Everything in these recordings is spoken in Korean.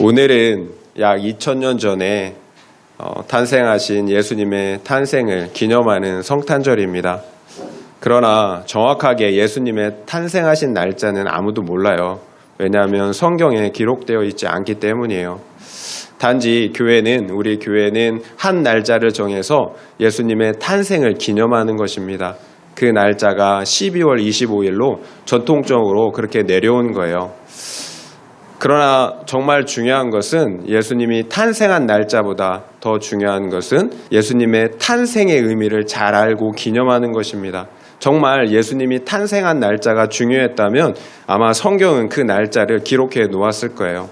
오늘은 약 2000년 전에 탄생하신 예수님의 탄생을 기념하는 성탄절입니다. 그러나 정확하게 예수님의 탄생하신 날짜는 아무도 몰라요. 왜냐하면 성경에 기록되어 있지 않기 때문이에요. 단지 우리 교회는 한 날짜를 정해서 예수님의 탄생을 기념하는 것입니다. 그 날짜가 12월 25일로 전통적으로 그렇게 내려온 거예요. 그러나 정말 중요한 것은 예수님이 탄생한 날짜보다 더 중요한 것은 예수님의 탄생의 의미를 잘 알고 기념하는 것입니다. 정말 예수님이 탄생한 날짜가 중요했다면 아마 성경은 그 날짜를 기록해 놓았을 거예요.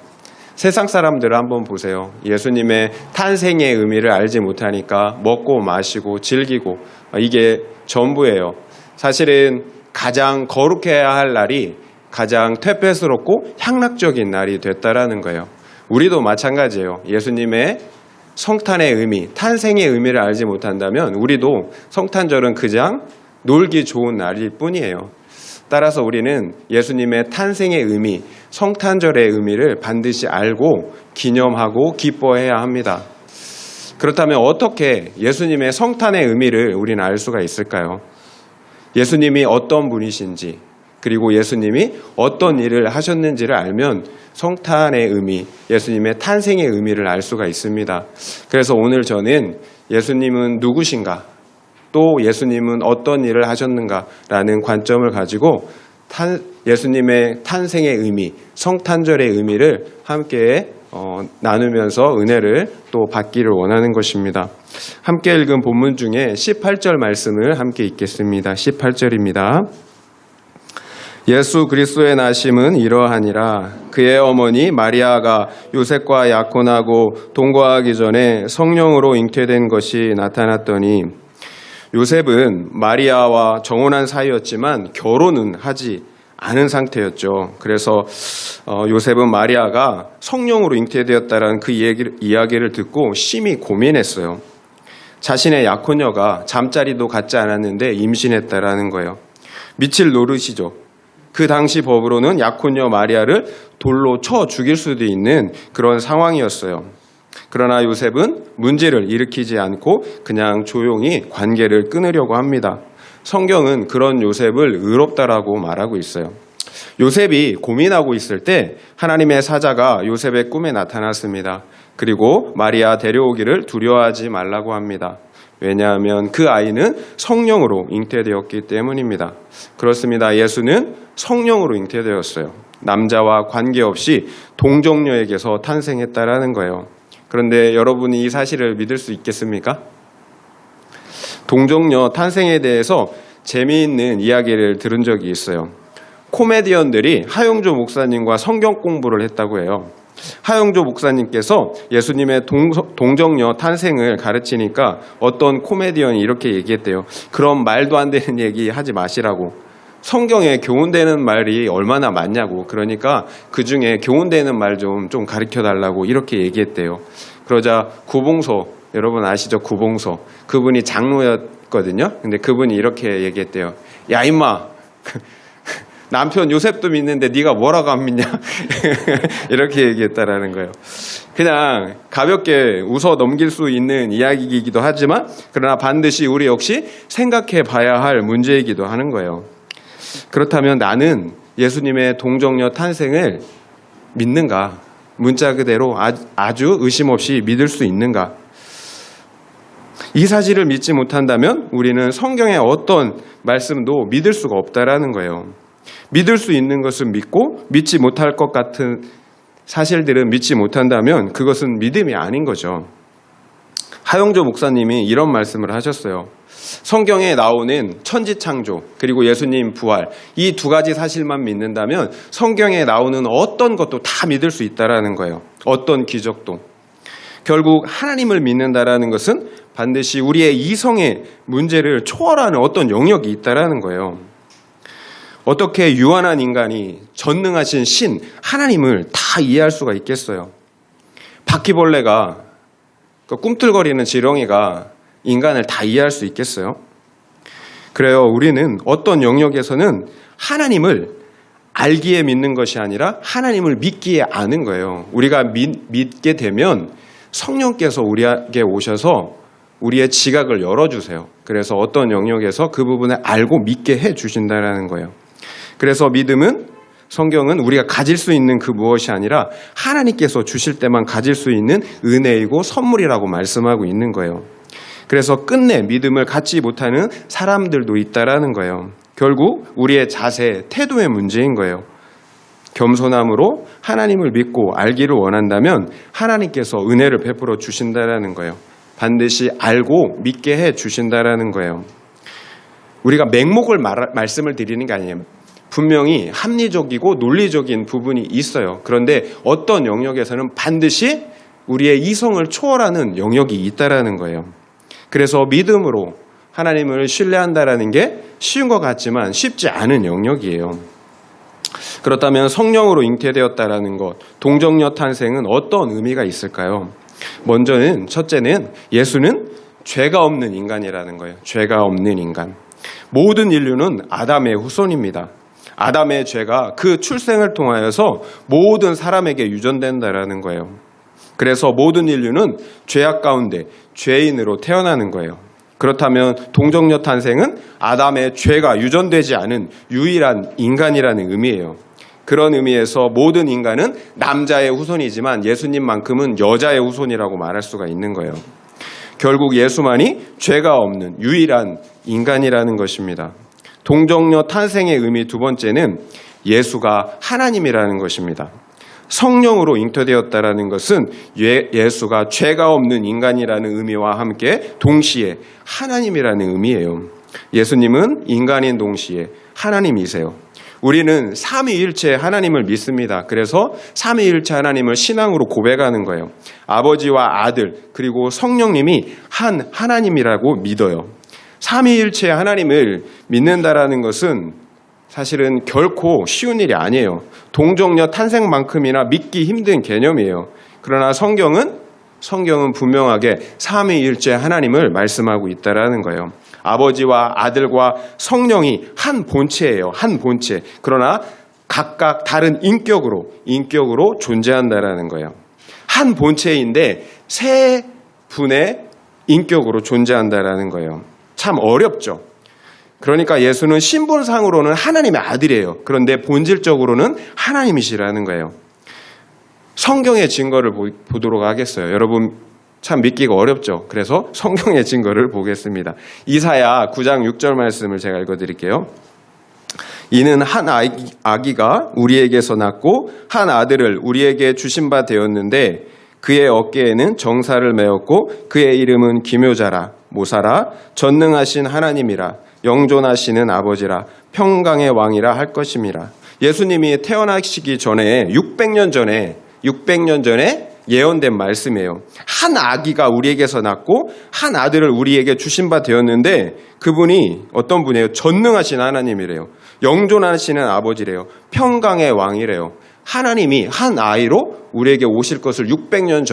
세상 사람들을 한번 보세요. 예수님의 탄생의 의미를 알지 못하니까 먹고 마시고 즐기고 이게 전부예요. 사실은 가장 거룩해야 할 날이 가장 퇴폐스럽고 향락적인 날이 됐다라는 거예요. 우리도 마찬가지예요. 예수님의 성탄의 의미, 탄생의 의미를 알지 못한다면 우리도 성탄절은 그냥 놀기 좋은 날일 뿐이에요. 따라서 우리는 예수님의 탄생의 의미, 성탄절의 의미를 반드시 알고 기념하고 기뻐해야 합니다. 그렇다면 어떻게 예수님의 성탄의 의미를 우리는 알 수가 있을까요? 예수님이 어떤 분이신지, 그리고 예수님이 어떤 일을 하셨는지를 알면 성탄의 의미, 예수님의 탄생의 의미를 알 수가 있습니다. 그래서 오늘 저는 예수님은 누구신가, 또 예수님은 어떤 일을 하셨는가라는 관점을 가지고 예수님의 탄생의 의미, 성탄절의 의미를 함께 나누면서 은혜를 또 받기를 원하는 것입니다. 함께 읽은 본문 중에 18절 말씀을 함께 읽겠습니다. 18절입니다. 예수 그리스도의 나심은 이러하니라. 그의 어머니 마리아가 요셉과 약혼하고 동거하기 전에 성령으로 잉태된 것이 나타났더니, 요셉은 마리아와 정혼한 사이였지만 결혼은 하지 않은 상태였죠. 그래서 요셉은 마리아가 성령으로 잉태되었다라는 그 이야기를 듣고 심히 고민했어요. 자신의 약혼녀가 잠자리도 갖지 않았는데 임신했다라는 거예요. 미칠 노릇이죠. 그 당시 법으로는 약혼녀 마리아를 돌로 쳐 죽일 수도 있는 그런 상황이었어요. 그러나 요셉은 문제를 일으키지 않고 그냥 조용히 관계를 끊으려고 합니다. 성경은 그런 요셉을 의롭다라고 말하고 있어요. 요셉이 고민하고 있을 때 하나님의 사자가 요셉의 꿈에 나타났습니다. 그리고 마리아 데려오기를 두려워하지 말라고 합니다. 왜냐하면 그 아이는 성령으로 잉태되었기 때문입니다. 그렇습니다. 예수는 성령으로 잉태되었어요. 남자와 관계없이 동정녀에게서 탄생했다라는 거예요. 그런데 여러분이 이 사실을 믿을 수 있겠습니까? 동정녀 탄생에 대해서 재미있는 이야기를 들은 적이 있어요. 코미디언들이 하용조 목사님과 성경 공부를 했다고 해요. 하용조 목사님께서 예수님의 동정녀 탄생을 가르치니까 어떤 코미디언이 이렇게 얘기했대요. 그럼 말도 안 되는 얘기 하지 마시라고. 성경에 교훈되는 말이 얼마나 많냐고. 그러니까 그 중에 교훈되는 말 좀 가르쳐달라고 이렇게 얘기했대요. 그러자 구봉서, 여러분 아시죠? 구봉서. 그분이 장로였거든요. 근데 그분이 이렇게 얘기했대요. 야 임마, 남편 요셉도 믿는데 네가 뭐라고 안 믿냐? 이렇게 얘기했다라는 거예요. 그냥 가볍게 웃어 넘길 수 있는 이야기이기도 하지만 그러나 반드시 우리 역시 생각해 봐야 할 문제이기도 하는 거예요. 그렇다면 나는 예수님의 동정녀 탄생을 믿는가? 문자 그대로 아주 의심 없이 믿을 수 있는가? 이 사실을 믿지 못한다면 우리는 성경의 어떤 말씀도 믿을 수가 없다라는 거예요. 믿을 수 있는 것은 믿고 믿지 못할 것 같은 사실들은 믿지 못한다면 그것은 믿음이 아닌 거죠. 하용조 목사님이 이런 말씀을 하셨어요. 성경에 나오는 천지창조 그리고 예수님 부활, 이 두 가지 사실만 믿는다면 성경에 나오는 어떤 것도 다 믿을 수 있다라는 거예요. 어떤 기적도. 결국 하나님을 믿는다라는 것은 반드시 우리의 이성의 문제를 초월하는 어떤 영역이 있다라는 거예요. 어떻게 유한한 인간이 전능하신 신 하나님을 다 이해할 수가 있겠어요? 바퀴벌레가, 꿈틀거리는 지렁이가 인간을 다 이해할 수 있겠어요? 그래요. 우리는 어떤 영역에서는 하나님을 알기에 믿는 것이 아니라 하나님을 믿기에 아는 거예요. 우리가 믿게 되면 성령께서 우리에게 오셔서 우리의 지각을 열어주세요. 그래서 어떤 영역에서 그 부분을 알고 믿게 해주신다는 거예요. 그래서 믿음은, 성경은 우리가 가질 수 있는 그 무엇이 아니라 하나님께서 주실 때만 가질 수 있는 은혜이고 선물이라고 말씀하고 있는 거예요. 그래서 끝내 믿음을 갖지 못하는 사람들도 있다라는 거예요. 결국 우리의 자세, 태도의 문제인 거예요. 겸손함으로 하나님을 믿고 알기를 원한다면 하나님께서 은혜를 베풀어 주신다라는 거예요. 반드시 알고 믿게 해 주신다라는 거예요. 우리가 맹목을 말씀을 드리는 게 아니에요. 분명히 합리적이고 논리적인 부분이 있어요. 그런데 어떤 영역에서는 반드시 우리의 이성을 초월하는 영역이 있다라는 거예요. 그래서 믿음으로 하나님을 신뢰한다라는 게 쉬운 것 같지만 쉽지 않은 영역이에요. 그렇다면 성령으로 잉태되었다라는 것, 동정녀 탄생은 어떤 의미가 있을까요? 먼저는, 첫째는 예수는 죄가 없는 인간이라는 거예요. 죄가 없는 인간. 모든 인류는 아담의 후손입니다. 아담의 죄가 그 출생을 통하여서 모든 사람에게 유전된다라는 거예요. 그래서 모든 인류는 죄악 가운데 죄인으로 태어나는 거예요. 그렇다면 동정녀 탄생은 아담의 죄가 유전되지 않은 유일한 인간이라는 의미예요. 그런 의미에서 모든 인간은 남자의 후손이지만 예수님만큼은 여자의 후손이라고 말할 수가 있는 거예요. 결국 예수만이 죄가 없는 유일한 인간이라는 것입니다. 동정녀 탄생의 의미 두 번째는 예수가 하나님이라는 것입니다. 성령으로 잉태되었다라는 것은 예수가 죄가 없는 인간이라는 의미와 함께 동시에 하나님이라는 의미예요. 예수님은 인간인 동시에 하나님이세요. 우리는 삼위일체 하나님을 믿습니다. 그래서 삼위일체 하나님을 신앙으로 고백하는 거예요. 아버지와 아들 그리고 성령님이 한 하나님이라고 믿어요. 삼위일체 하나님을 믿는다라는 것은 사실은 결코 쉬운 일이 아니에요. 동정녀 탄생만큼이나 믿기 힘든 개념이에요. 그러나 성경은 분명하게 삼위일체 하나님을 말씀하고 있다라는 거예요. 아버지와 아들과 성령이 한 본체예요. 한 본체. 그러나 각각 다른 인격으로 존재한다라는 거예요. 한 본체인데 세 분의 인격으로 존재한다라는 거예요. 참 어렵죠. 그러니까 예수는 신분상으로는 하나님의 아들이에요. 그런데 본질적으로는 하나님이시라는 거예요. 성경의 증거를 보도록 하겠어요. 여러분 참 믿기가 어렵죠. 그래서 성경의 증거를 보겠습니다. 이사야 9장 6절 말씀을 제가 읽어드릴게요. 이는 한 아기가 우리에게서 낳고 한 아들을 우리에게 주신 바 되었는데 그의 어깨에는 정사를 메었고 그의 이름은 기묘자라 모사라 전능하신 하나님이라 영존하시는 아버지라 평강의 왕이라 할 것임이라. 예수님이 태어나시기 전에 600년 전에 예언된 말씀이에요. 한 아기가 우리에게서 낳고 한 아들을 우리에게 주신 바 되었는데 그분이 어떤 분이에요? 전능하신 하나님이래요. 영존하시는 아버지래요. 평강의 왕이래요. 하나님이 한 아이로 우리에게 오실 것을 600년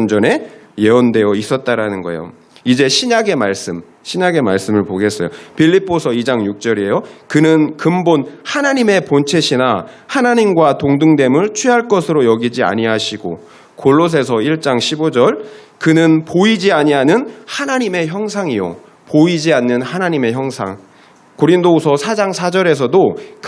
전에 예언되어 있었다라는 거예요. 이제 신약의 말씀을 보겠어요. 빌립보서 2장 6절이에요. 그는 근본 하나님의 본체시나 하나님과 동등됨을 취할 것으로 여기지 아니하시고 골로새서 1장 15절 그는 보이지 아니하는 하나님의 형상이요 보이지 않는 하나님의 형상. 고린도후서 4장 4절에서도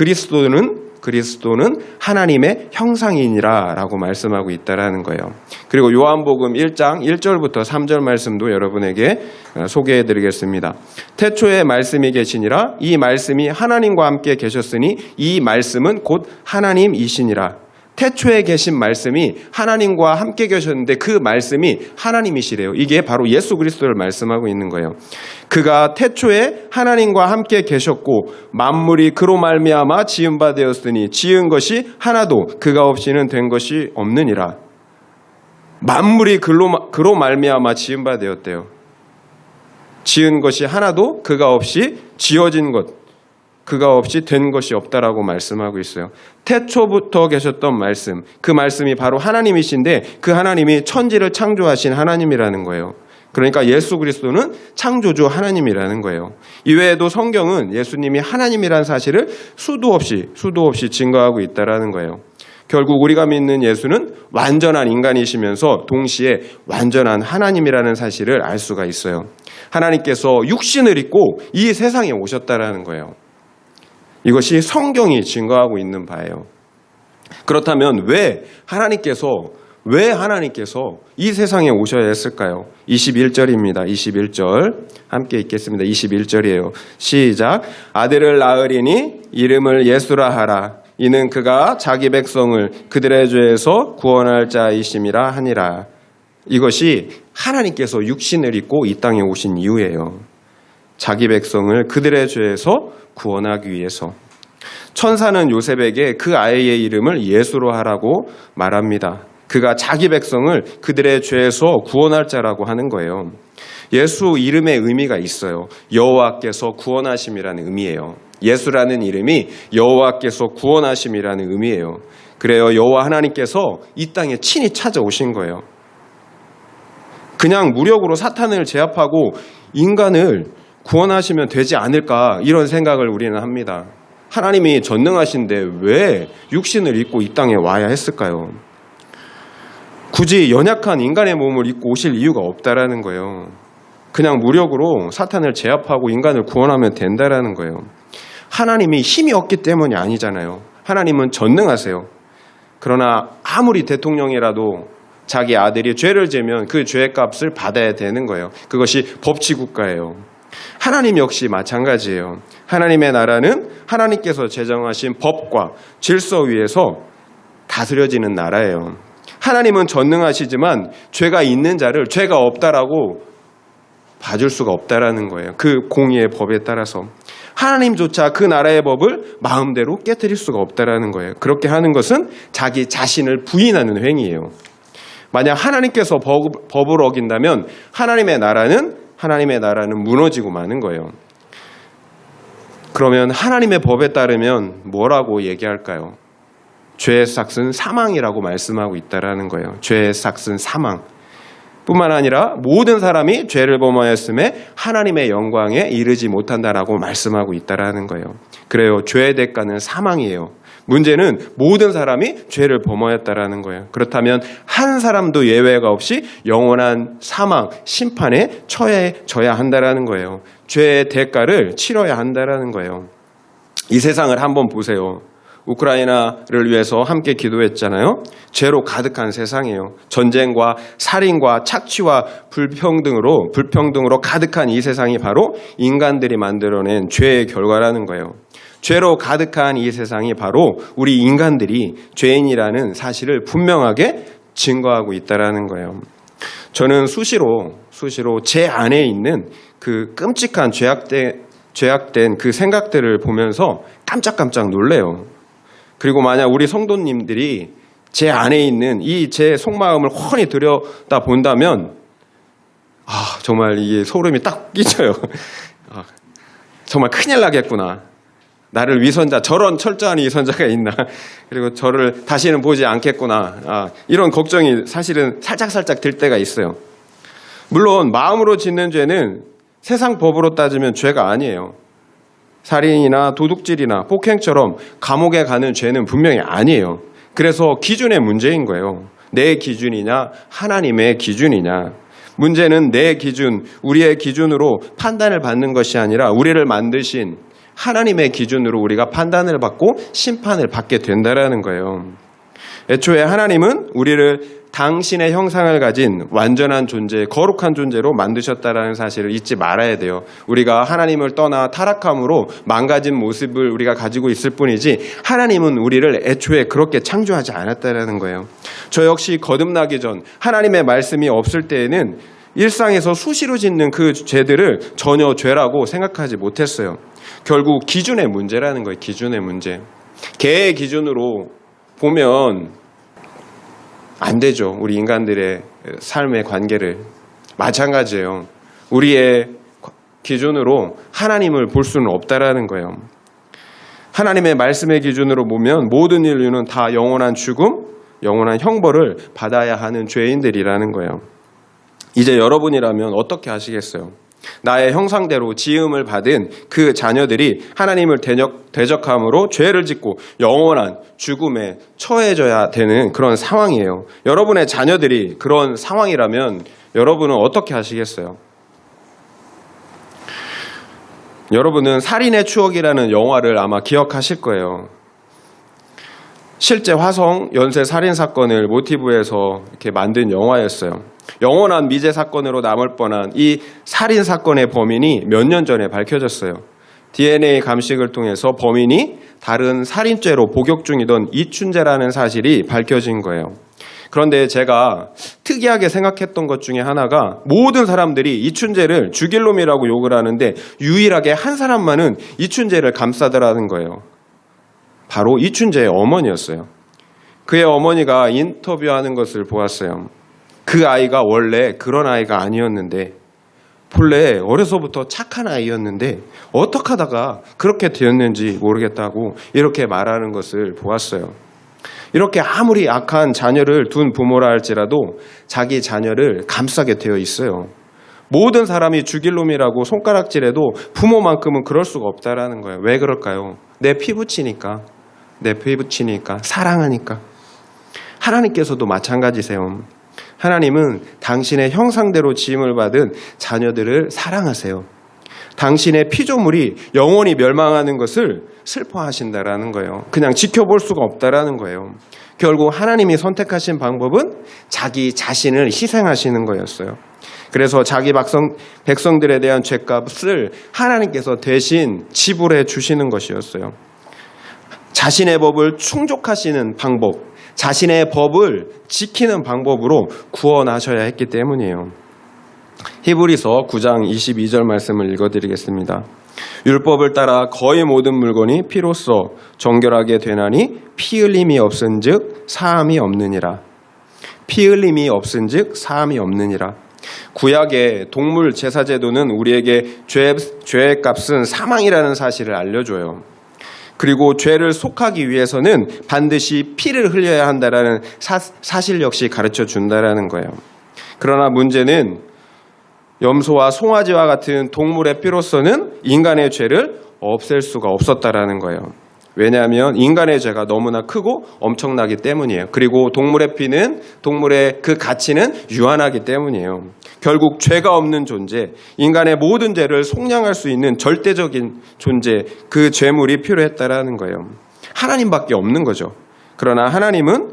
그리스도는 하나님의 형상이니라 라고 말씀하고 있다라는 거예요. 그리고 요한복음 1장 1절부터 3절 말씀도 여러분에게 소개해 드리겠습니다. 태초에 말씀이 계시니라 이 말씀이 하나님과 함께 계셨으니 이 말씀은 곧 하나님이시니라. 태초에 계신 말씀이 하나님과 함께 계셨는데 그 말씀이 하나님이시래요. 이게 바로 예수 그리스도를 말씀하고 있는 거예요. 그가 태초에 하나님과 함께 계셨고 만물이 그로 말미암아 지은 바 되었으니 지은 것이 하나도 그가 없이는 된 것이 없느니라. 만물이 그로 말미암아 지은 바 되었대요. 지은 것이 하나도 그가 없이 지어진 것 그가 없이 된 것이 없다라고 말씀하고 있어요. 태초부터 계셨던 말씀, 그 말씀이 바로 하나님이신데 그 하나님이 천지를 창조하신 하나님이라는 거예요. 그러니까 예수 그리스도는 창조주 하나님이라는 거예요. 이외에도 성경은 예수님이 하나님이라는 사실을 수도 없이 증거하고 있다라는 거예요. 결국 우리가 믿는 예수는 완전한 인간이시면서 동시에 완전한 하나님이라는 사실을 알 수가 있어요. 하나님께서 육신을 입고 이 세상에 오셨다라는 거예요. 이것이 성경이 증거하고 있는 바예요. 그렇다면 왜 하나님께서 이 세상에 오셔야 했을까요? 21절입니다. 21절 함께 읽겠습니다. 21절이에요. 시작. 아들을 낳으리니 이름을 예수라 하라. 이는 그가 자기 백성을 그들의 죄에서 구원할 자이심이라 하니라. 이것이 하나님께서 육신을 입고 이 땅에 오신 이유예요. 자기 백성을 그들의 죄에서 구원하기 위해서. 천사는 요셉에게 그 아이의 이름을 예수로 하라고 말합니다. 그가 자기 백성을 그들의 죄에서 구원할 자라고 하는 거예요. 예수 이름의 의미가 있어요. 여호와께서 구원하심이라는 의미예요. 예수라는 이름이 여호와께서 구원하심이라는 의미예요. 그래요. 여호와 하나님께서 이 땅에 친히 찾아오신 거예요. 그냥 무력으로 사탄을 제압하고 인간을 구원하시면 되지 않을까 이런 생각을 우리는 합니다. 하나님이 전능하신데 왜 육신을 입고 이 땅에 와야 했을까요? 굳이 연약한 인간의 몸을 입고 오실 이유가 없다라는 거예요. 그냥 무력으로 사탄을 제압하고 인간을 구원하면 된다라는 거예요. 하나님이 힘이 없기 때문이 아니잖아요. 하나님은 전능하세요. 그러나 아무리 대통령이라도 자기 아들이 죄를 지면 그 죄의 값을 받아야 되는 거예요. 그것이 법치국가예요. 하나님 역시 마찬가지예요. 하나님의 나라는 하나님께서 제정하신 법과 질서 위에서 다스려지는 나라예요. 하나님은 전능하시지만 죄가 있는 자를 죄가 없다라고 봐줄 수가 없다라는 거예요. 그 공의의 법에 따라서. 하나님조차 그 나라의 법을 마음대로 깨트릴 수가 없다라는 거예요. 그렇게 하는 것은 자기 자신을 부인하는 행위예요. 만약 하나님께서 법을 어긴다면 하나님의 나라는 무너지고 마는 거예요. 그러면 하나님의 법에 따르면 뭐라고 얘기할까요? 죄의 삭은 사망이라고 말씀하고 있다라는 거예요. 죄의 삭은 사망. 뿐만 아니라 모든 사람이 죄를 범하였음에 하나님의 영광에 이르지 못한다라고 말씀하고 있다라는 거예요. 그래요. 죄의 대가는 사망이에요. 문제는 모든 사람이 죄를 범하였다라는 거예요. 그렇다면 한 사람도 예외가 없이 영원한 사망, 심판에 처해져야 한다라는 거예요. 죄의 대가를 치러야 한다라는 거예요. 이 세상을 한번 보세요. 우크라이나를 위해서 함께 기도했잖아요. 죄로 가득한 세상이에요. 전쟁과 살인과 착취와 불평등으로 가득한 이 세상이 바로 인간들이 만들어낸 죄의 결과라는 거예요. 죄로 가득한 이 세상이 바로 우리 인간들이 죄인이라는 사실을 분명하게 증거하고 있다라는 거예요. 저는 수시로 제 안에 있는 그 끔찍한 죄악된 그 생각들을 보면서 깜짝깜짝 놀래요. 그리고 만약 우리 성도님들이 제 안에 있는 이 제 속마음을 훤히 들여다 본다면 정말 이게 소름이 딱 끼쳐요. 정말 큰일 나겠구나. 나를 위선자, 저런 철저한 위선자가 있나. 그리고 저를 다시는 보지 않겠구나. 이런 걱정이 사실은 살짝 들 때가 있어요. 물론 마음으로 짓는 죄는 세상 법으로 따지면 죄가 아니에요. 살인이나 도둑질이나 폭행처럼 감옥에 가는 죄는 분명히 아니에요. 그래서 기준의 문제인 거예요. 내 기준이냐 하나님의 기준이냐. 문제는 내 기준, 우리의 기준으로 판단을 받는 것이 아니라 우리를 만드신 하나님의 기준으로 우리가 판단을 받고 심판을 받게 된다라는 거예요. 애초에 하나님은 우리를 당신의 형상을 가진 완전한 존재, 거룩한 존재로 만드셨다라는 사실을 잊지 말아야 돼요. 우리가 하나님을 떠나 타락함으로 망가진 모습을 우리가 가지고 있을 뿐이지 하나님은 우리를 애초에 그렇게 창조하지 않았다라는 거예요. 저 역시 거듭나기 전 하나님의 말씀이 없을 때에는 일상에서 수시로 짓는 그 죄들을 전혀 죄라고 생각하지 못했어요. 결국 기준의 문제라는 거예요. 기준의 문제. 개의 기준으로 보면 안 되죠. 우리 인간들의 삶의 관계를. 마찬가지예요. 우리의 기준으로 하나님을 볼 수는 없다라는 거예요. 하나님의 말씀의 기준으로 보면 모든 인류는 다 영원한 죽음, 영원한 형벌을 받아야 하는 죄인들이라는 거예요. 이제 여러분이라면 어떻게 하시겠어요? 나의 형상대로 지음을 받은 그 자녀들이 하나님을 대적함으로 죄를 짓고 영원한 죽음에 처해져야 되는 그런 상황이에요. 여러분의 자녀들이 그런 상황이라면 여러분은 어떻게 하시겠어요? 여러분은 살인의 추억이라는 영화를 아마 기억하실 거예요. 실제 화성 연쇄 살인 사건을 모티브해서 이렇게 만든 영화였어요. 영원한 미제 사건으로 남을 뻔한 이 살인 사건의 범인이 몇 년 전에 밝혀졌어요. DNA 감식을 통해서 범인이 다른 살인죄로 복역 중이던 이춘재라는 사실이 밝혀진 거예요. 그런데 제가 특이하게 생각했던 것 중에 하나가 모든 사람들이 이춘재를 죽일 놈이라고 욕을 하는데 유일하게 한 사람만은 이춘재를 감싸더라는 거예요. 바로 이춘재의 어머니였어요. 그의 어머니가 인터뷰하는 것을 보았어요. 그 아이가 원래 그런 아이가 아니었는데, 본래 어려서부터 착한 아이였는데 어떻게 하다가 그렇게 되었는지 모르겠다고 이렇게 말하는 것을 보았어요. 이렇게 아무리 악한 자녀를 둔 부모라 할지라도 자기 자녀를 감싸게 되어 있어요. 모든 사람이 죽일 놈이라고 손가락질해도 부모만큼은 그럴 수가 없다라는 거예요. 왜 그럴까요? 내 피부치니까, 사랑하니까. 하나님께서도 마찬가지세요. 하나님은 당신의 형상대로 지음을 받은 자녀들을 사랑하세요. 당신의 피조물이 영원히 멸망하는 것을 슬퍼하신다라는 거예요. 그냥 지켜볼 수가 없다라는 거예요. 결국 하나님이 선택하신 방법은 자기 자신을 희생하시는 거였어요. 그래서 자기 백성들에 대한 죄값을 하나님께서 대신 지불해 주시는 것이었어요. 자신의 법을 충족하시는 방법, 자신의 법을 지키는 방법으로 구원하셔야 했기 때문이에요. 히브리서 9장 22절 말씀을 읽어드리겠습니다. 율법을 따라 거의 모든 물건이 피로써 정결하게 되나니 피 흘림이 없은즉 사함이 없느니라. 피 흘림이 없은즉 사함이 없느니라. 구약의 동물 제사 제도는 우리에게 죄의 값은 사망이라는 사실을 알려줘요. 그리고 죄를 속하기 위해서는 반드시 피를 흘려야 한다라는 사실 역시 가르쳐 준다라는 거예요. 그러나 문제는 염소와 송아지와 같은 동물의 피로서는 인간의 죄를 없앨 수가 없었다라는 거예요. 왜냐하면 인간의 죄가 너무나 크고 엄청나기 때문이에요. 그리고 동물의 피는, 동물의 그 가치는 유한하기 때문이에요. 결국 죄가 없는 존재, 인간의 모든 죄를 속량할 수 있는 절대적인 존재, 그 죄물이 필요했다라는 거예요. 하나님밖에 없는 거죠. 그러나 하나님은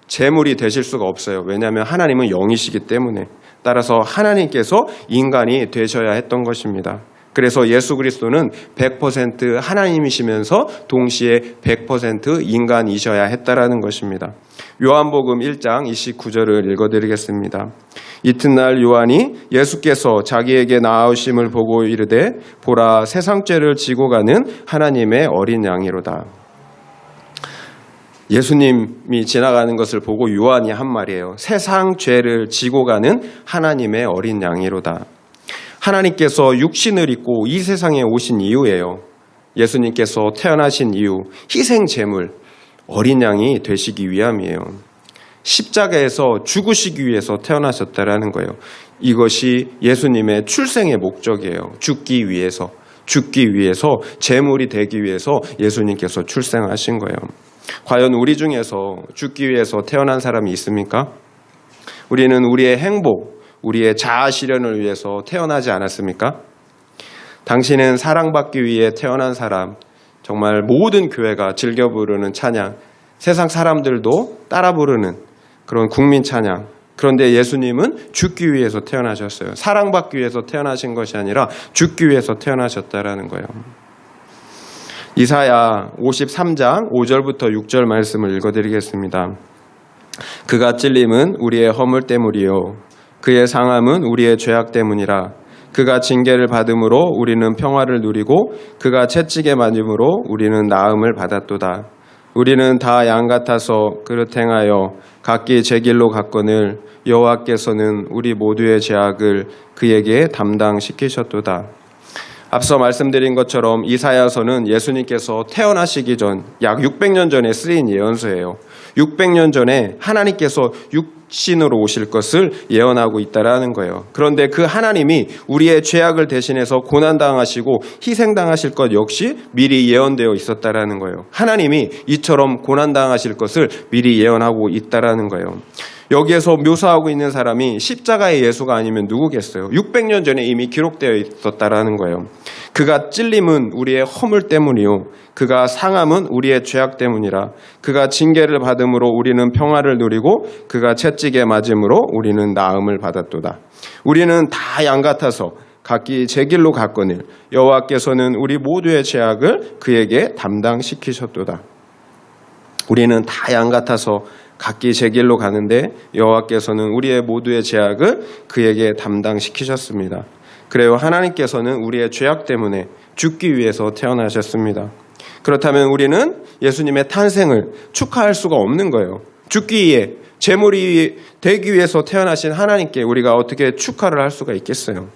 제물이 되실 수가 없어요. 왜냐하면 하나님은 영이시기 때문에. 따라서 하나님께서 인간이 되셔야 했던 것입니다. 그래서 예수 그리스도는 100% 하나님이시면서 동시에 100% 인간이셔야 했다라는 것입니다. 요한복음 1장 29절을 읽어드리겠습니다. 이튿날 요한이 예수께서 자기에게 나아오심을 보고 이르되 보라 세상 죄를 지고 가는 하나님의 어린 양이로다. 예수님이 지나가는 것을 보고 요한이 한 말이에요. 세상 죄를 지고 가는 하나님의 어린 양이로다. 하나님께서 육신을 입고 이 세상에 오신 이유예요. 예수님께서 태어나신 이유, 희생 제물, 어린 양이 되시기 위함이에요. 십자가에서 죽으시기 위해서 태어나셨다라는 거예요. 이것이 예수님의 출생의 목적이에요. 죽기 위해서 제물이 되기 위해서 예수님께서 출생하신 거예요. 과연 우리 중에서 죽기 위해서 태어난 사람이 있습니까? 우리는 우리의 행복, 우리의 자아 실현을 위해서 태어나지 않았습니까? 당신은 사랑받기 위해 태어난 사람, 정말 모든 교회가 즐겨 부르는 찬양, 세상 사람들도 따라 부르는 그런 국민 찬양. 그런데 예수님은 죽기 위해서 태어나셨어요. 사랑받기 위해서 태어나신 것이 아니라 죽기 위해서 태어나셨다라는 거예요. 이사야 53장 5절부터 6절 말씀을 읽어드리겠습니다. 그가 찔림은 우리의 허물 때문이요 그의 상함은 우리의 죄악 때문이라. 그가 징계를 받음으로 우리는 평화를 누리고 그가 채찍에 맞음으로 우리는 나음을 받았도다. 우리는 다 양 같아서 그릇 행하여 각기 제 길로 갔거늘 여호와께서는 우리 모두의 죄악을 그에게 담당시키셨도다. 앞서 말씀드린 것처럼 이사야서는 예수님께서 태어나시기 전 약 600년 전에 쓰인 예언서예요. 600년 전에 하나님께서 육신으로 오실 것을 예언하고 있다라는 거예요. 그런데 그 하나님이 우리의 죄악을 대신해서 고난당하시고 희생당하실 것 역시 미리 예언되어 있었다라는 거예요. 하나님이 이처럼 고난당하실 것을 미리 예언하고 있다라는 거예요. 여기에서 묘사하고 있는 사람이 십자가의 예수가 아니면 누구겠어요? 600년 전에 이미 기록되어 있었다라는 거예요. 그가 찔림은 우리의 허물 때문이요, 그가 상함은 우리의 죄악 때문이라. 그가 징계를 받음으로 우리는 평화를 누리고 그가 채찍에 맞음으로 우리는 나음을 받았도다. 우리는 다 양 같아서 각기 제 길로 갔거늘 여호와께서는 우리 모두의 죄악을 그에게 담당시키셨도다. 우리는 다 양 같아서 각기 제 길로 가는데 여호와께서는 우리의 모두의 죄악을 그에게 담당시키셨습니다. 그래요, 하나님께서는 우리의 죄악 때문에 죽기 위해서 태어나셨습니다. 그렇다면 우리는 예수님의 탄생을 축하할 수가 없는 거예요. 죽기 위해 제물이 되기 위해서 태어나신 하나님께 우리가 어떻게 축하를 할 수가 있겠어요?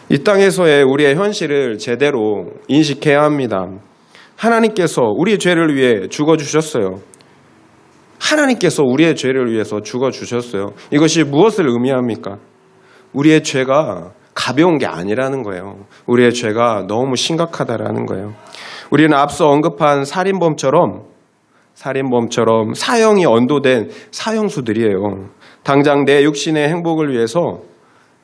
이 땅에서의 우리의 현실을 제대로 인식해야 합니다. 하나님께서 우리의 죄를 위해 죽어주셨어요. 하나님께서 우리의 죄를 위해서 죽어주셨어요. 이것이 무엇을 의미합니까? 우리의 죄가 가벼운 게 아니라는 거예요. 우리의 죄가 너무 심각하다라는 거예요. 우리는 앞서 언급한 살인범처럼 사형이 언도된 사형수들이에요. 당장 내 육신의 행복을 위해서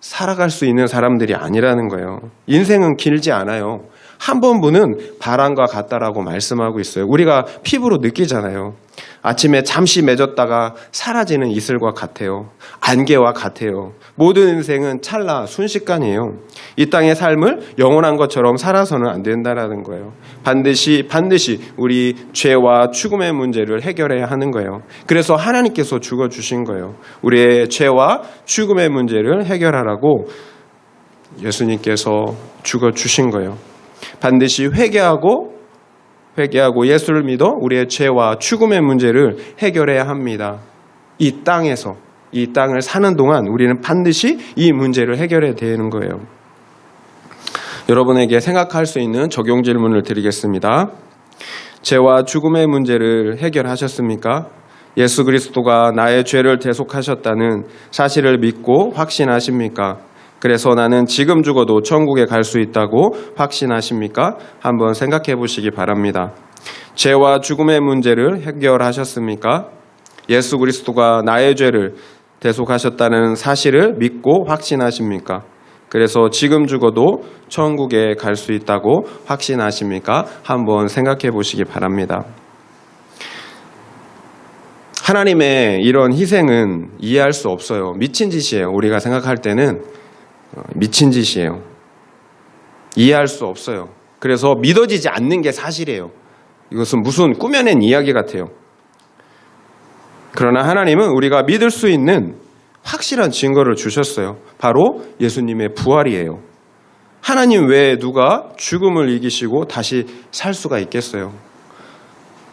살아갈 수 있는 사람들이 아니라는 거예요. 인생은 길지 않아요. 한 번분은 바람과 같다라고 말씀하고 있어요. 우리가 피부로 느끼잖아요. 아침에 잠시 맺었다가 사라지는 이슬과 같아요. 안개와 같아요. 모든 인생은 찰나 순식간이에요. 이 땅의 삶을 영원한 것처럼 살아서는 안 된다라는 거예요. 반드시 우리 죄와 죽음의 문제를 해결해야 하는 거예요. 그래서 하나님께서 죽어주신 거예요. 우리의 죄와 죽음의 문제를 해결하라고 예수님께서 죽어주신 거예요. 반드시 회개하고 예수를 믿어 우리의 죄와 죽음의 문제를 해결해야 합니다. 이 땅을 사는 동안 우리는 반드시 이 문제를 해결해야 되는 거예요. 여러분에게 생각할 수 있는 적용 질문을 드리겠습니다. 죄와 죽음의 문제를 해결하셨습니까? 예수 그리스도가 나의 죄를 대속하셨다는 사실을 믿고 확신하십니까? 그래서 나는 지금 죽어도 천국에 갈 수 있다고 확신하십니까? 한번 생각해 보시기 바랍니다. 죄와 죽음의 문제를 해결하셨습니까? 예수 그리스도가 나의 죄를 대속하셨다는 사실을 믿고 확신하십니까? 그래서 지금 죽어도 천국에 갈 수 있다고 확신하십니까? 한번 생각해 보시기 바랍니다. 하나님의 이런 희생은 이해할 수 없어요. 미친 짓이에요. 우리가 생각할 때는 미친 짓이에요. 이해할 수 없어요. 그래서 믿어지지 않는 게 사실이에요. 이것은 무슨 꾸며낸 이야기 같아요. 그러나 하나님은 우리가 믿을 수 있는 확실한 증거를 주셨어요. 바로 예수님의 부활이에요. 하나님 외에 누가 죽음을 이기시고 다시 살 수가 있겠어요?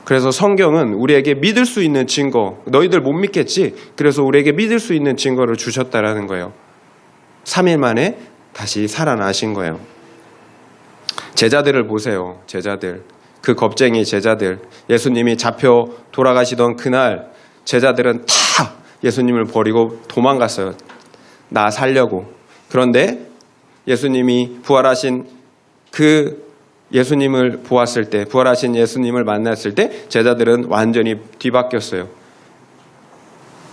그래서 성경은 우리에게 믿을 수 있는 증거, 너희들 못 믿겠지? 그래서 우리에게 믿을 수 있는 증거를 주셨다라는 거예요. 3일 만에 다시 살아나신 거예요. 제자들을 보세요. 제자들. 그 겁쟁이 제자들. 예수님이 잡혀 돌아가시던 그날 제자들은 다 예수님을 버리고 도망갔어요. 나 살려고. 그런데 예수님이 부활하신 그 예수님을 보았을 때, 부활하신 예수님을 만났을 때 제자들은 완전히 뒤바뀌었어요.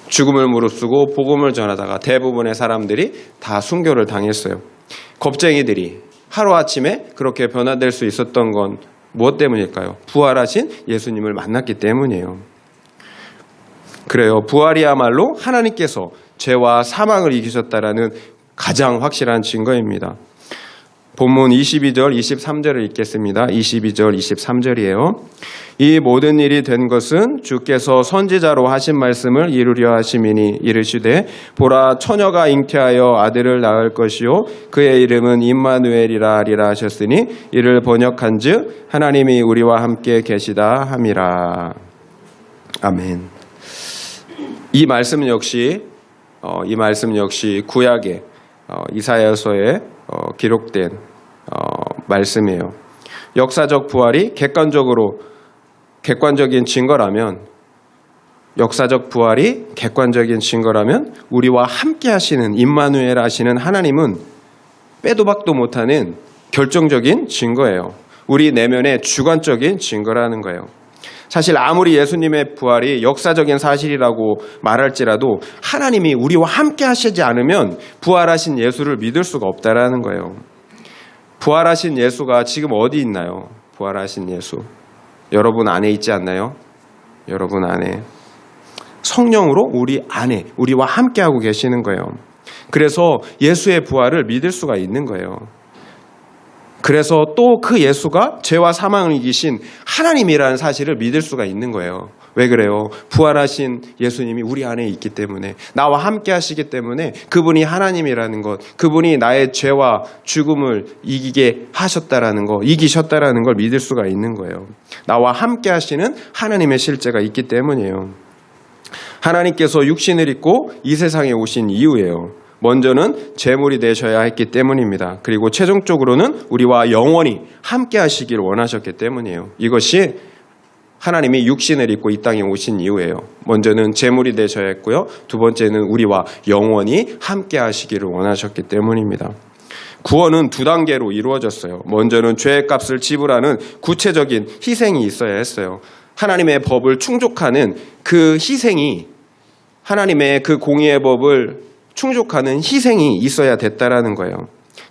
죽음을 무릅쓰고 복음을 전하다가 대부분의 사람들이 다 순교를 당했어요. 겁쟁이들이 하루아침에 그렇게 변화될 수 있었던 건 무엇 때문일까요? 부활하신 예수님을 만났기 때문이에요. 그래요. 부활이야말로 하나님께서 죄와 사망을 이기셨다라는 가장 확실한 증거입니다. 본문 22절, 23절을 읽겠습니다. 22절, 23절이에요. 이 모든 일이 된 것은 주께서 선지자로 하신 말씀을 이루려 하심이니 이르시되 보라 처녀가 잉태하여 아들을 낳을 것이요 그의 이름은 임마누엘이라 하리라 하셨으니 이를 번역한즉 하나님이 우리와 함께 계시다 함이라. 아멘. 이 말씀 역시 구약의 이사야서에 기록된 말씀이에요. 역사적 부활이 객관적인 증거라면 우리와 함께 하시는 임마누엘 하시는 하나님은 빼도 박도 못하는 결정적인 증거예요. 우리 내면의 주관적인 증거라는 거예요. 사실 아무리 예수님의 부활이 역사적인 사실이라고 말할지라도 하나님이 우리와 함께 하시지 않으면 부활하신 예수를 믿을 수가 없다라는 거예요. 부활하신 예수가 지금 어디 있나요? 부활하신 예수. 여러분 안에 있지 않나요? 여러분 안에. 성령으로 우리와 함께하고 계시는 거예요. 그래서 예수의 부활을 믿을 수가 있는 거예요. 그래서 또 그 예수가 죄와 사망을 이기신 하나님이라는 사실을 믿을 수가 있는 거예요. 왜 그래요? 부활하신 예수님이 우리 안에 있기 때문에, 나와 함께 하시기 때문에 그분이 하나님이라는 것, 그분이 나의 죄와 죽음을 이기셨다라는 걸 믿을 수가 있는 거예요. 나와 함께 하시는 하나님의 실제가 있기 때문이에요. 하나님께서 육신을 입고 이 세상에 오신 이유예요. 먼저는 제물이 되셔야 했기 때문입니다. 그리고 최종적으로는 우리와 영원히 함께 하시길 원하셨기 때문이에요. 이것이 하나님이 육신을 입고 이 땅에 오신 이유예요. 먼저는 제물이 되셔야 했고요. 두 번째는 우리와 영원히 함께 하시기를 원하셨기 때문입니다. 구원은 두 단계로 이루어졌어요. 먼저는 죄의 값을 지불하는 구체적인 희생이 있어야 했어요. 하나님의 법을 충족하는 그 희생이, 하나님의 그 공의의 법을 충족하는 희생이 있어야 됐다라는 거예요.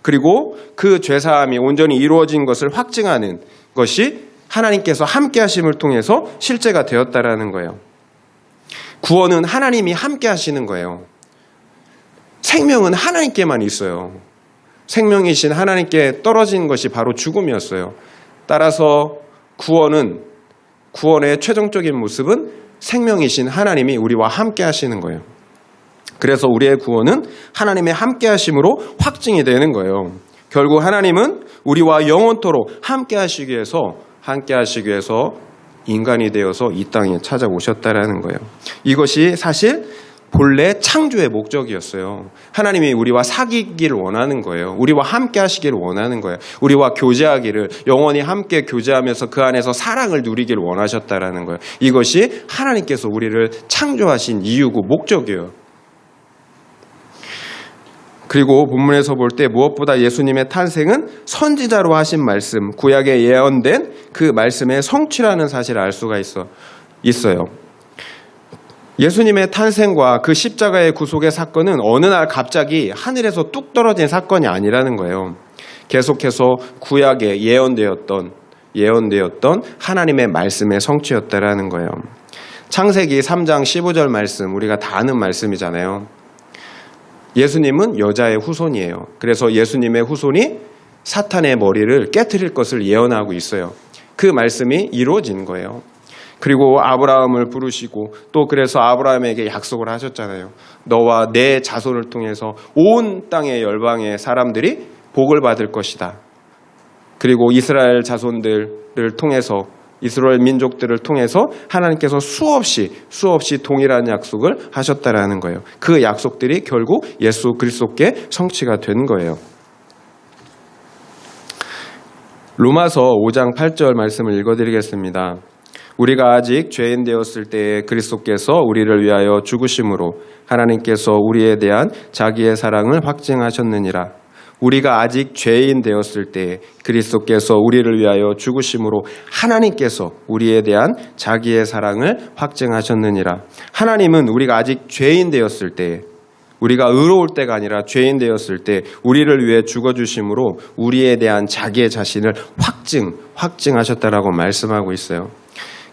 그리고 그 죄사함이 온전히 이루어진 것을 확증하는 것이 하나님께서 함께 하심을 통해서 실제가 되었다라는 거예요. 구원은 하나님이 함께 하시는 거예요. 생명은 하나님께만 있어요. 생명이신 하나님께 떨어진 것이 바로 죽음이었어요. 따라서 구원의 최종적인 모습은 생명이신 하나님이 우리와 함께 하시는 거예요. 그래서 우리의 구원은 하나님의 함께 하심으로 확증이 되는 거예요. 결국 하나님은 우리와 영원토록 함께 하시기 위해서 인간이 되어서 이 땅에 찾아오셨다라는 거예요. 이것이 사실 본래 창조의 목적이었어요. 하나님이 우리와 사귀기를 원하는 거예요. 우리와 함께 하시기를 원하는 거예요. 우리와 교제하기를, 영원히 함께 교제하면서 그 안에서 사랑을 누리기를 원하셨다라는 거예요. 이것이 하나님께서 우리를 창조하신 이유고 목적이에요. 그리고 본문에서 볼 때 무엇보다 예수님의 탄생은 선지자로 하신 말씀, 구약에 예언된 그 말씀의 성취라는 사실을 알 수가 있어요. 예수님의 탄생과 그 십자가의 구속의 사건은 어느 날 갑자기 하늘에서 뚝 떨어진 사건이 아니라는 거예요. 계속해서 구약에 예언되었던 하나님의 말씀의 성취였다라는 거예요. 창세기 3장 15절 말씀, 우리가 다 아는 말씀이잖아요. 예수님은 여자의 후손이에요. 그래서 예수님의 후손이 사탄의 머리를 깨트릴 것을 예언하고 있어요. 그 말씀이 이루어진 거예요. 그리고 아브라함을 부르시고 또 그래서 아브라함에게 약속을 하셨잖아요. 너와 내 자손을 통해서 온 땅의 열방의 사람들이 복을 받을 것이다. 그리고 이스라엘 자손들을 통해서, 이스라엘 민족들을 통해서 하나님께서 수없이 동일한 약속을 하셨다라는 거예요. 그 약속들이 결국 예수 그리스도께 성취가 된 거예요. 로마서 5장 8절 말씀을 읽어드리겠습니다. 우리가 아직 죄인 되었을 때에 그리스도께서 우리를 위하여 죽으심으로 하나님께서 우리에 대한 자기의 사랑을 확증하셨느니라. 우리가 아직 죄인 되었을 때 그리스도께서 우리를 위하여 죽으심으로 하나님께서 우리에 대한 자기의 사랑을 확증하셨느니라. 하나님은 우리가 아직 죄인 되었을 때, 우리가 의로울 때가 아니라 죄인 되었을 때 우리를 위해 죽어주심으로 우리에 대한 자기의 자신을 확증하셨다라고 말씀하고 있어요.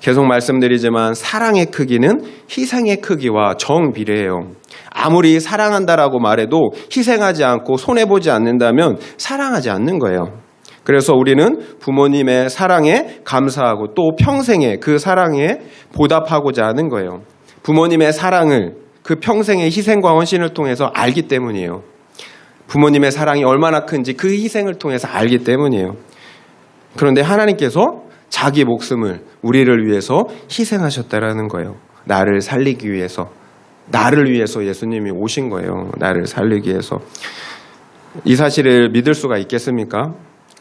계속 말씀드리지만 사랑의 크기는 희생의 크기와 정비례해요. 아무리 사랑한다라고 말해도 희생하지 않고 손해보지 않는다면 사랑하지 않는 거예요. 그래서 우리는 부모님의 사랑에 감사하고 또 평생의 그 사랑에 보답하고자 하는 거예요. 부모님의 사랑을 그 평생의 희생과 헌신을 통해서 알기 때문이에요. 부모님의 사랑이 얼마나 큰지 그 희생을 통해서 알기 때문이에요. 그런데 하나님께서 자기 목숨을 우리를 위해서 희생하셨다라는 거예요. 나를 살리기 위해서. 나를 위해서 예수님이 오신 거예요. 나를 살리기 위해서. 이 사실을 믿을 수가 있겠습니까?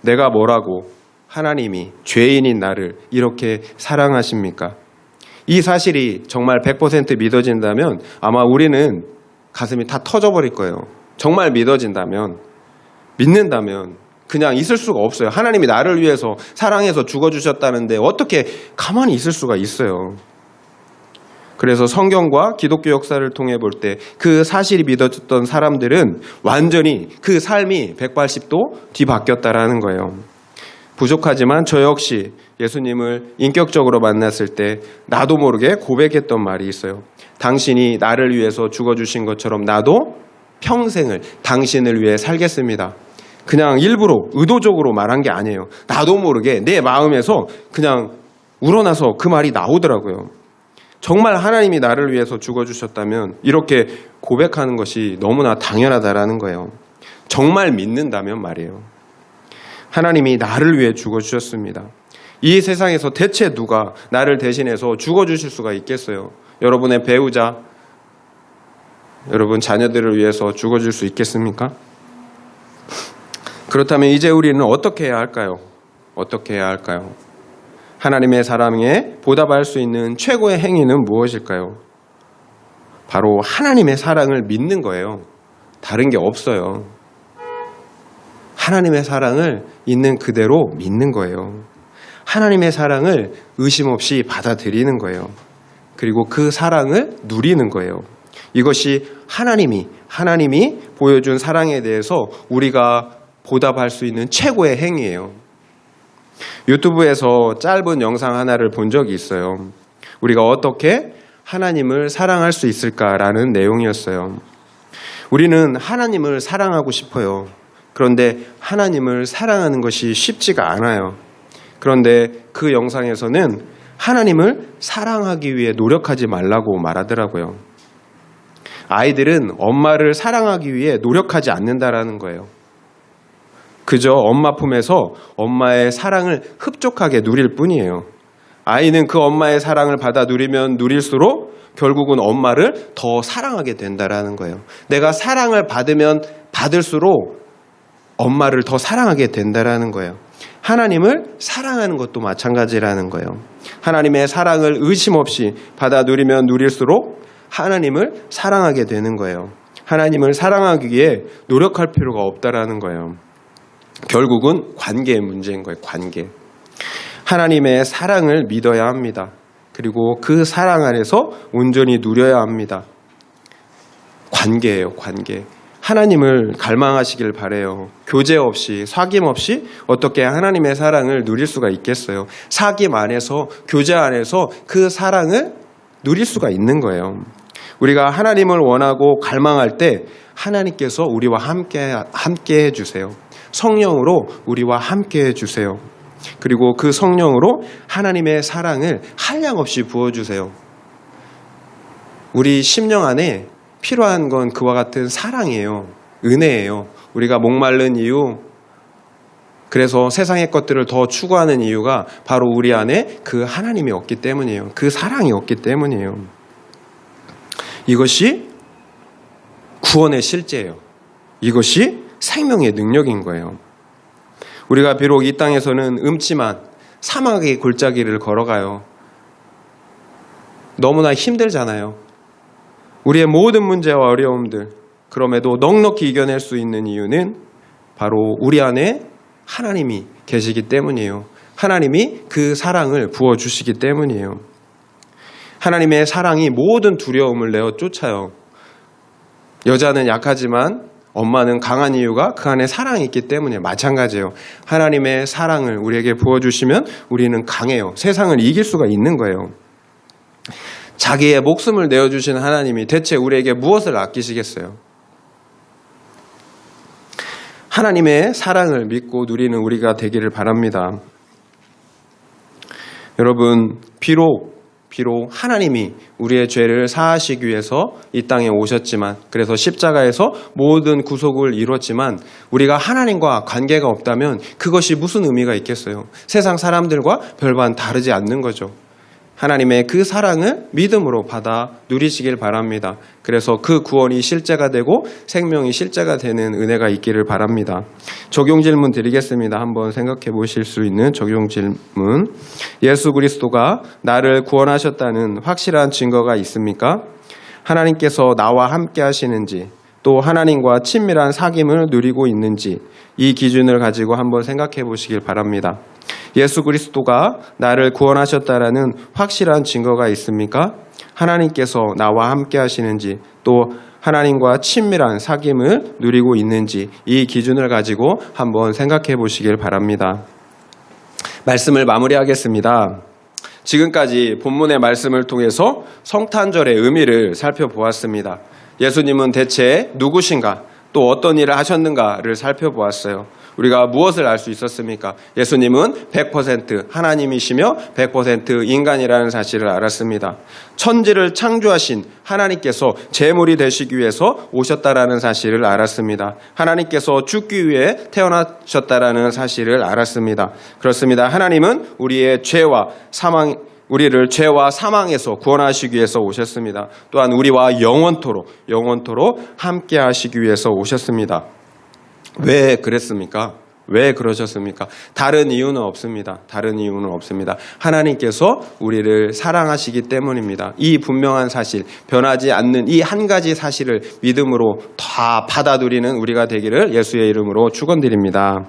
내가 뭐라고 하나님이 죄인인 나를 이렇게 사랑하십니까? 이 사실이 정말 100% 믿어진다면 아마 우리는 가슴이 다 터져버릴 거예요. 정말 믿는다면 그냥 있을 수가 없어요. 하나님이 나를 위해서 사랑해서 죽어주셨다는데 어떻게 가만히 있을 수가 있어요. 그래서 성경과 기독교 역사를 통해 볼 때 그 사실이 믿어졌던 사람들은 완전히 그 삶이 180도 뒤바뀌었다라는 거예요. 부족하지만 저 역시 예수님을 인격적으로 만났을 때 나도 모르게 고백했던 말이 있어요. 당신이 나를 위해서 죽어주신 것처럼 나도 평생을 당신을 위해 살겠습니다. 그냥 일부러 의도적으로 말한 게 아니에요. 나도 모르게 내 마음에서 그냥 우러나서 그 말이 나오더라고요. 정말 하나님이 나를 위해서 죽어주셨다면 이렇게 고백하는 것이 너무나 당연하다라는 거예요. 정말 믿는다면 말이에요. 하나님이 나를 위해 죽어주셨습니다. 이 세상에서 대체 누가 나를 대신해서 죽어주실 수가 있겠어요? 여러분의 배우자, 여러분 자녀들을 위해서 죽어줄 수 있겠습니까? 그렇다면 이제 우리는 어떻게 해야 할까요? 하나님의 사랑에 보답할 수 있는 최고의 행위는 무엇일까요? 바로 하나님의 사랑을 믿는 거예요. 다른 게 없어요. 하나님의 사랑을 있는 그대로 믿는 거예요. 하나님의 사랑을 의심 없이 받아들이는 거예요. 그리고 그 사랑을 누리는 거예요. 이것이 하나님이 보여준 사랑에 대해서 우리가 보답할 수 있는 최고의 행위예요. 유튜브에서 짧은 영상 하나를 본 적이 있어요. 우리가 어떻게 하나님을 사랑할 수 있을까라는 내용이었어요. 우리는 하나님을 사랑하고 싶어요. 그런데 하나님을 사랑하는 것이 쉽지가 않아요. 그런데 그 영상에서는 하나님을 사랑하기 위해 노력하지 말라고 말하더라고요. 아이들은 엄마를 사랑하기 위해 노력하지 않는다라는 거예요. 그저 엄마 품에서 엄마의 사랑을 흡족하게 누릴 뿐이에요. 아이는 그 엄마의 사랑을 받아 누리면 누릴수록 결국은 엄마를 더 사랑하게 된다라는 거예요. 내가 사랑을 받으면 받을수록 엄마를 더 사랑하게 된다라는 거예요. 하나님을 사랑하는 것도 마찬가지라는 거예요. 하나님의 사랑을 의심 없이 받아 누리면 누릴수록 하나님을 사랑하게 되는 거예요. 하나님을 사랑하기 위해 노력할 필요가 없다라는 거예요. 결국은 관계의 문제인 거예요. 관계. 하나님의 사랑을 믿어야 합니다. 그리고 그 사랑 안에서 온전히 누려야 합니다. 관계예요. 관계. 하나님을 갈망하시길 바라요. 교제 없이, 사귐 없이 어떻게 하나님의 사랑을 누릴 수가 있겠어요? 사귐 안에서, 교제 안에서 그 사랑을 누릴 수가 있는 거예요. 우리가 하나님을 원하고 갈망할 때 하나님께서 우리와 함께 해주세요. 성령으로 우리와 함께 해주세요. 그리고 그 성령으로 하나님의 사랑을 한량없이 부어주세요. 우리 심령 안에 필요한 건 그와 같은 사랑이에요. 은혜예요. 우리가 목마른 이유, 그래서 세상의 것들을 더 추구하는 이유가 바로 우리 안에 그 하나님이 없기 때문이에요. 그 사랑이 없기 때문이에요. 이것이 구원의 실제예요. 이것이 생명의 능력인 거예요. 우리가 비록 이 땅에서는 음침한 사막의 골짜기를 걸어가요. 너무나 힘들잖아요. 우리의 모든 문제와 어려움들, 그럼에도 넉넉히 이겨낼 수 있는 이유는 바로 우리 안에 하나님이 계시기 때문이에요. 하나님이 그 사랑을 부어주시기 때문이에요. 하나님의 사랑이 모든 두려움을 내어 쫓아요. 여자는 약하지만 엄마는 강한 이유가 그 안에 사랑이 있기 때문에 마찬가지예요. 하나님의 사랑을 우리에게 부어주시면 우리는 강해요. 세상을 이길 수가 있는 거예요. 자기의 목숨을 내어주신 하나님이 대체 우리에게 무엇을 아끼시겠어요? 하나님의 사랑을 믿고 누리는 우리가 되기를 바랍니다. 여러분, 비록 하나님이 우리의 죄를 사하시기 위해서 이 땅에 오셨지만, 그래서 십자가에서 모든 구속을 이뤘지만 우리가 하나님과 관계가 없다면 그것이 무슨 의미가 있겠어요? 세상 사람들과 별반 다르지 않는 거죠. 하나님의 그 사랑을 믿음으로 받아 누리시길 바랍니다. 그래서 그 구원이 실제가 되고 생명이 실제가 되는 은혜가 있기를 바랍니다. 적용 질문 드리겠습니다. 한번 생각해 보실 수 있는 적용 질문. 예수 그리스도가 나를 구원하셨다는 확실한 증거가 있습니까? 하나님께서 나와 함께 하시는지, 또 하나님과 친밀한 사귐을 누리고 있는지, 이 기준을 가지고 한번 생각해 보시길 바랍니다. 예수 그리스도가 나를 구원하셨다라는 확실한 증거가 있습니까? 하나님께서 나와 함께 하시는지, 또 하나님과 친밀한 사귐을 누리고 있는지, 이 기준을 가지고 한번 생각해 보시길 바랍니다. 말씀을 마무리하겠습니다. 지금까지 본문의 말씀을 통해서 성탄절의 의미를 살펴보았습니다. 예수님은 대체 누구신가, 또 어떤 일을 하셨는가를 살펴보았어요. 우리가 무엇을 알 수 있었습니까? 예수님은 100% 하나님이시며 100% 인간이라는 사실을 알았습니다. 천지를 창조하신 하나님께서 제물이 되시기 위해서 오셨다라는 사실을 알았습니다. 하나님께서 죽기 위해 태어나셨다라는 사실을 알았습니다. 그렇습니다. 하나님은 우리의 우리를 죄와 사망에서 구원하시기 위해서 오셨습니다. 또한 우리와 영원토록 함께 하시기 위해서 오셨습니다. 왜 그랬습니까? 왜 그러셨습니까? 다른 이유는 없습니다. 하나님께서 우리를 사랑하시기 때문입니다. 이 분명한 사실, 변하지 않는 이 한 가지 사실을 믿음으로 다 받아들이는 우리가 되기를 예수의 이름으로 축원드립니다.